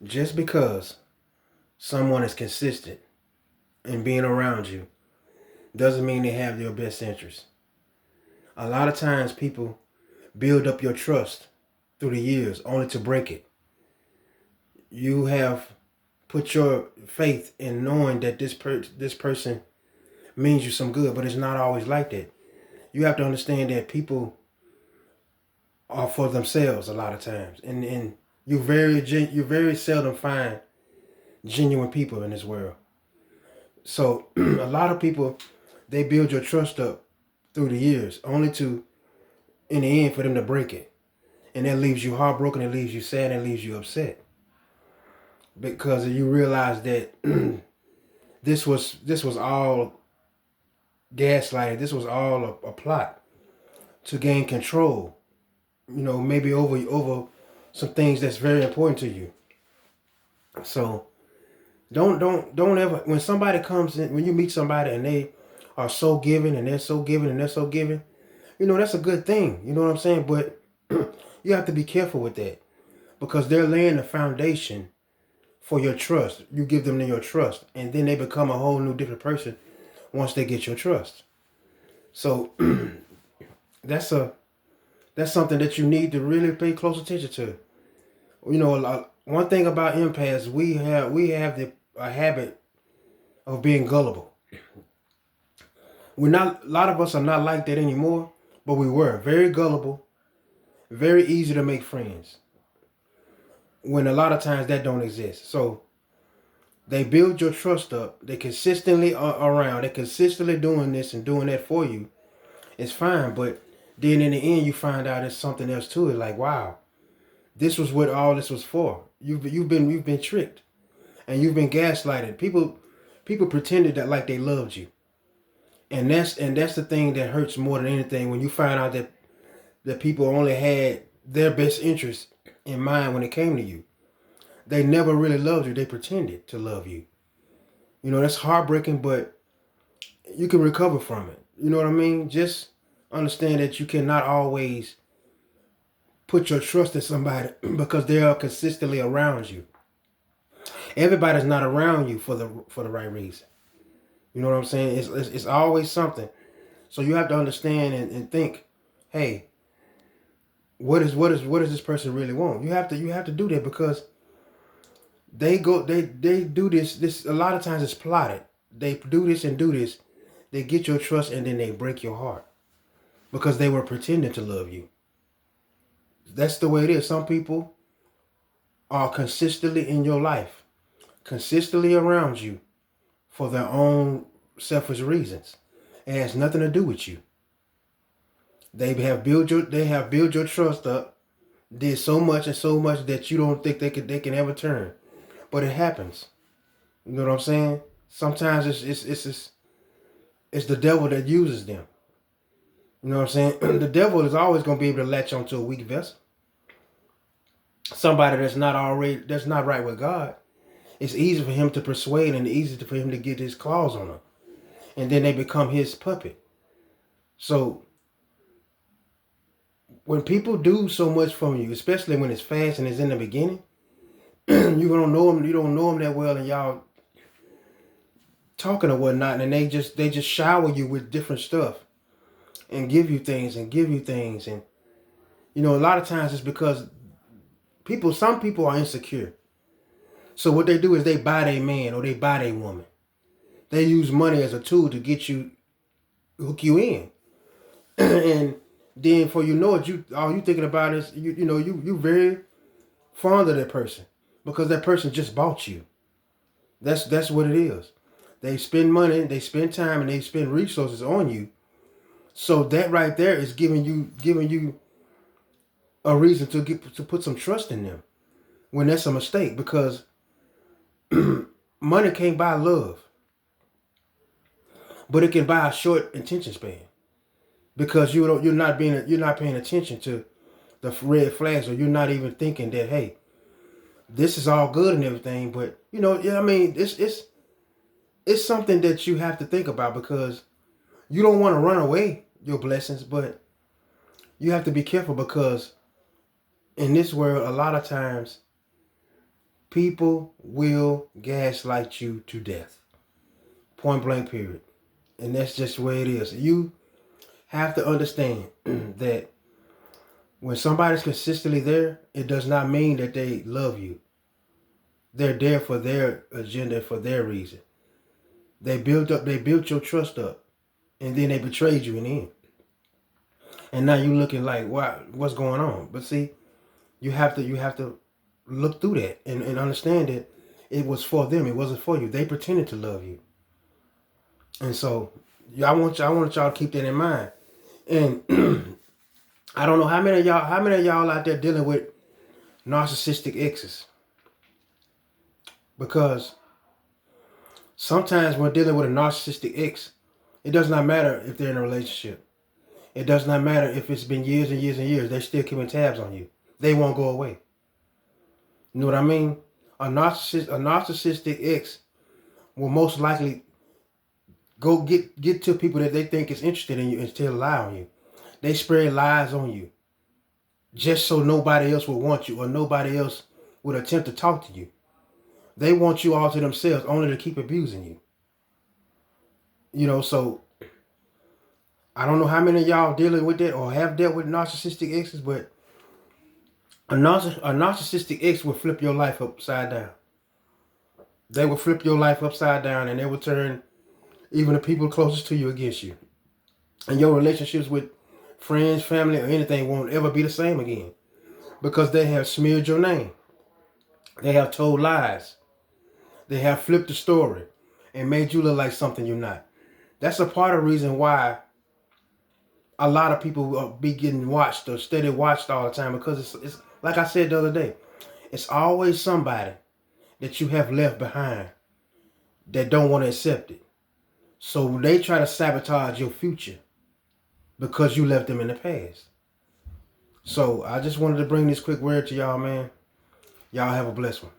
Just because someone is consistent in being around you doesn't mean they have your best interest. A lot of times people build up your trust through the years only to break it. You have put your faith in knowing that this person means you some good, but it's not always like that. You have to understand that people are for themselves a lot of times, and you very seldom find genuine people in this world. So a lot of people, they build your trust up through the years, only to in the end for them to break it, and that leaves you heartbroken. It leaves you sad. It leaves you upset because you realize that this was all gaslighting. This was all a plot to gain control. Maybe over some things that's very important to you. So don't ever, when somebody comes in, when you meet somebody and they are so giving and they're so giving and they're so giving, that's a good thing. You know what I'm saying? But you have to be careful with that because they're laying the foundation for your trust. You give them your trust, and then they become a whole new different person once they get your trust. So that's a that's something that you need to really pay close attention to. One thing about empaths, we have the a habit of being gullible. We're not A lot of us are not like that anymore, but we were very gullible, very easy to make friends. When a lot of times that don't exist. So they build your trust up. They consistently are around. They're consistently doing this and doing that for you. It's fine, but then in the end you find out there's something else to it. Like, wow, this was what all this was for. You've been tricked, and you've been gaslighted. People pretended that like they loved you, and that's the thing that hurts more than anything, when you find out that people only had their best interest in mind when it came to you. They never really loved you. They pretended to love you. That's heartbreaking, but you can recover from it. You know what I mean? Just understand that you cannot always put your trust in somebody because they are consistently around you. Everybody's not around you for the right reason. You know what I'm saying? It's always something. So you have to understand and think, hey, what does this person really want? You have to do that because they do this a lot of times it's plotted. They do this and do this. They get your trust and then they break your heart because they were pretending to love you. That's the way it is. Some people are consistently in your life, consistently around you for their own selfish reasons. It has nothing to do with you. They have built your trust up, did so much and so much that you don't think they can ever turn. But it happens. You know what I'm saying? Sometimes it's the devil that uses them. You know what I'm saying? The devil is always going to be able to latch onto a weak vessel. Somebody that's not right with God. It's easy for him to persuade and easy for him to get his claws on them. And then they become his puppet. So when people do so much from you, especially when it's fast and it's in the beginning, you don't know them that well, and y'all talking or whatnot, and they just shower you with different stuff and give you things and give you things. And a lot of times it's because some people are insecure. So what they do is they buy their man or they buy their woman. They use money as a tool to hook you in. And then before you know it, all you thinking about is you very fond of that person because that person just bought you. That's what it is. They spend money, they spend time, and they spend resources on you. So that right there is giving you a reason to put some trust in them when that's a mistake, because money can't buy love, but it can buy a short attention span because you're not paying attention to the red flags, or you're not even thinking that, hey, this is all good and everything, but yeah, I mean, it's something that you have to think about because you don't want to run away your blessings, but you have to be careful because in this world, a lot of times People will gaslight you to death. Point blank, period. And that's just the way it is. You have to understand that when somebody's consistently there, it does not mean that they love you. They're there for their agenda, for their reason. They built your trust up, and then they betrayed you in the end. And now you looking like, what's going on? But see, you have to look through that and understand that it was for them. It wasn't for you. They pretended to love you. And so I want y'all to keep that in mind. And I don't know how many of y'all out there dealing with narcissistic exes. Because sometimes when dealing with a narcissistic ex, it does not matter if they're in a relationship. It does not matter if it's been years and years and years. They're still keeping tabs on you. They won't go away. You know what I mean? A narcissistic ex will most likely go get to people that they think is interested in you and still lie on you. They spread lies on you just so nobody else will want you or nobody else would attempt to talk to you. They want you all to themselves only to keep abusing you. You know, so I don't know how many of y'all dealing with that or have dealt with narcissistic exes, but a narcissistic ex will flip your life upside down. They will flip your life upside down, and they will turn even the people closest to you against you. And your relationships with friends, family, or anything won't ever be the same again. Because they have smeared your name. They have told lies. They have flipped the story and made you look like something you're not. That's a part of the reason why a lot of people will be getting watched or steady watched all the time. Because it's like I said the other day, it's always somebody that you have left behind that don't want to accept it. So they try to sabotage your future because you left them in the past. So I just wanted to bring this quick word to y'all, man. Y'all have a blessed one.